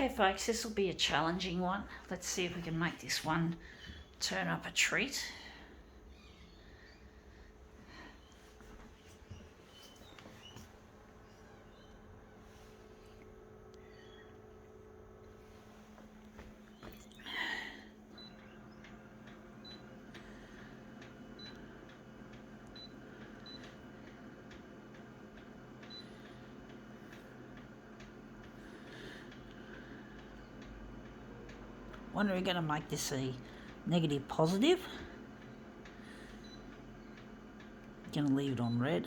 Okay folks, this will be a challenging one. Let's see if we can make this one turn up a treat. When are we going to make this a negative positive? Going to leave it on red.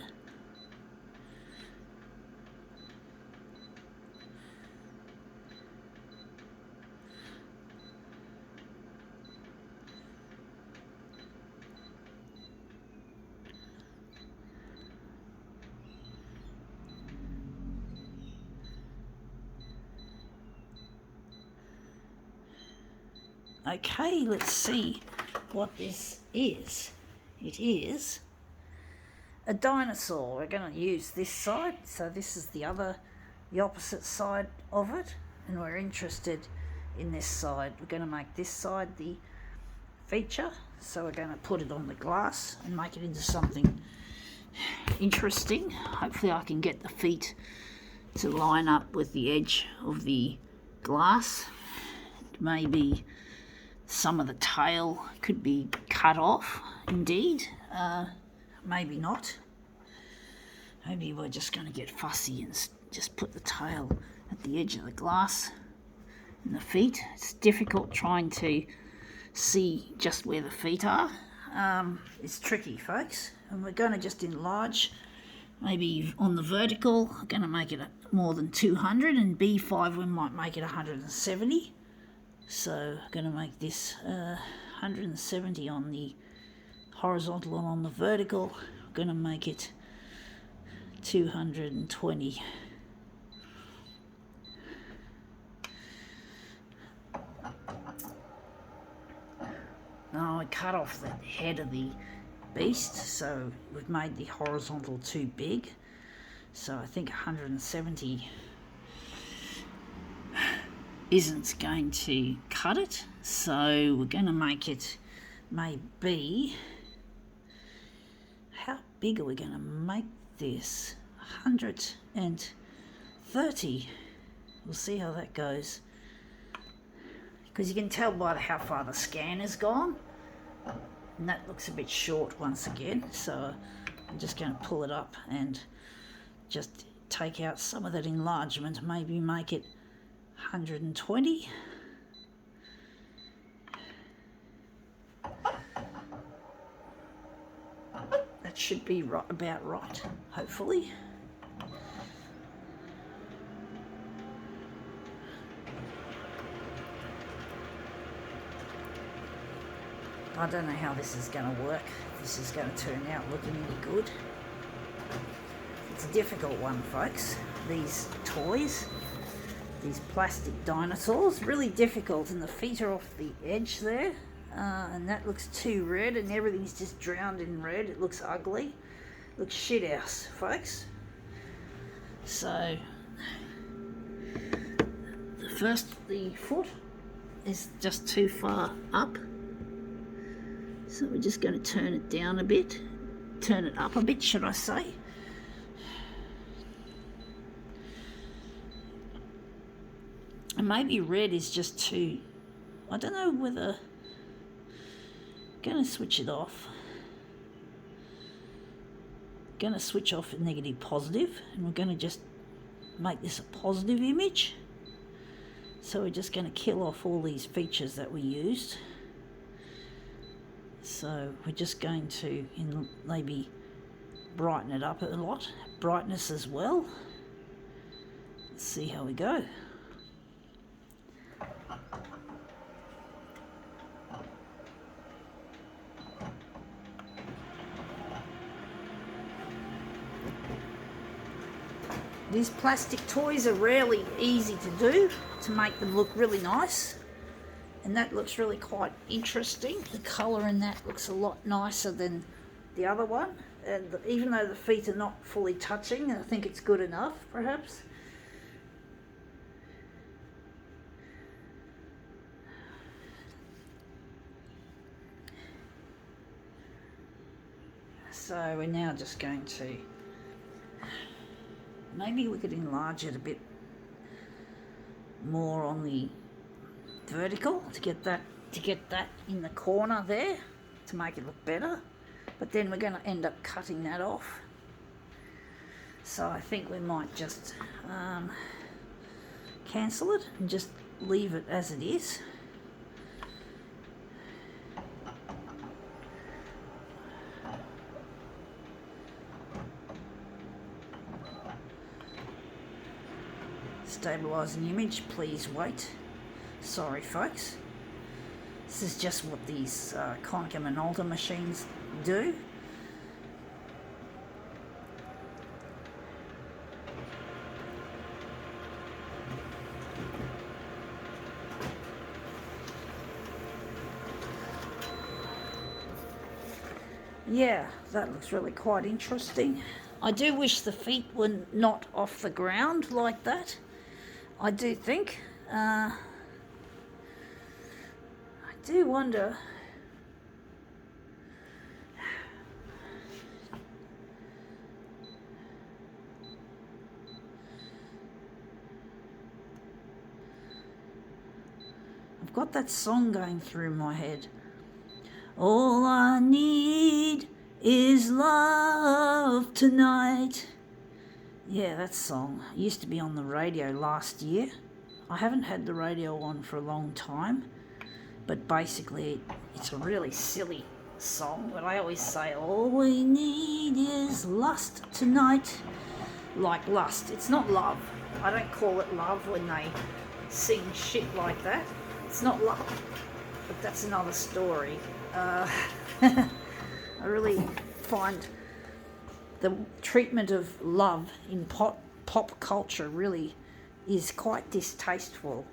Okay, let's see what this is. It is a dinosaur. We're going to use this side, so this is the opposite side of it, and we're interested in this side. We're going to make this side the feature, so we're going to put it on the glass and make it into something interesting. Hopefully I can get the feet to line up with the edge of the glass. Maybe some of the tail could be cut off, indeed. Maybe not. Maybe we're just going to get fussy and just put the tail at the edge of the glass and the feet. It's difficult trying to see just where the feet are. It's tricky, folks. And we're going to just enlarge, maybe on the vertical. I'm going to make it more than 200, and B5 we might make it 170. So I'm going to make this 170 on the horizontal, and on the vertical I'm going to make it 220. Now I cut off the head of the beast, so we've made the horizontal too big. So I think 170 isn't going to cut it, so we're going to make it maybe, how big are we going to make this? 130. We'll see how that goes, because you can tell by how far the scan has gone, and that looks a bit short once again. So I'm just going to pull it up and just take out some of that enlargement, maybe make it 120. That should be right, about right, hopefully. I don't know how this is going to work. This is going to turn out looking any good. It's a difficult one, folks. These toys, these plastic dinosaurs, really difficult, and the feet are off the edge there, and that looks too red, and everything's just drowned in red. It looks ugly, looks shit house, folks. So the foot is just too far up, so we're just going to turn it down a bit, turn it up a bit, should I say. And maybe red is just too, I don't know whether, I'm going to switch it off. Going to switch off negative positive, and we're going to just make this a positive image. So we're just going to kill off all these features that we used. So we're just going to maybe brighten it up a lot, brightness as well. Let's see how we go. These plastic toys are really easy to do, to make them look really nice. And that looks really quite interesting. The colour in that looks a lot nicer than the other one. And even though the feet are not fully touching, I think it's good enough, perhaps. So we're now just going to, maybe we could enlarge it a bit more on the vertical to get that in the corner there to make it look better. But then we're going to end up cutting that off. So I think we might just cancel it and just leave it as it is. Stabilising image, please wait. Sorry folks. This is just what these Konica Minolta machines do. Yeah, that looks really quite interesting. I do wish the feet were not off the ground like that. I do think. I do wonder. I've got that song going through my head. All I need is love tonight. Yeah, that song used to be on the radio last year. I haven't had the radio on for a long time, but basically it's a really silly song. But I always say, all we need is lust tonight. Like lust. It's not love. I don't call it love when they sing shit like that. It's not love. But that's another story. I really find the treatment of love in pop culture really is quite distasteful.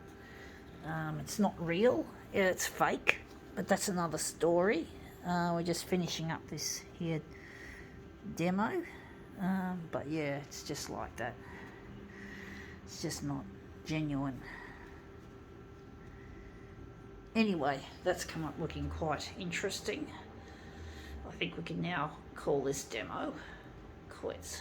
It's not real, it's fake, but that's another story. We're just finishing up this here demo, but yeah, it's just like that. It's just not genuine. Anyway, that's come up looking quite interesting. I think we can now call this demo quits.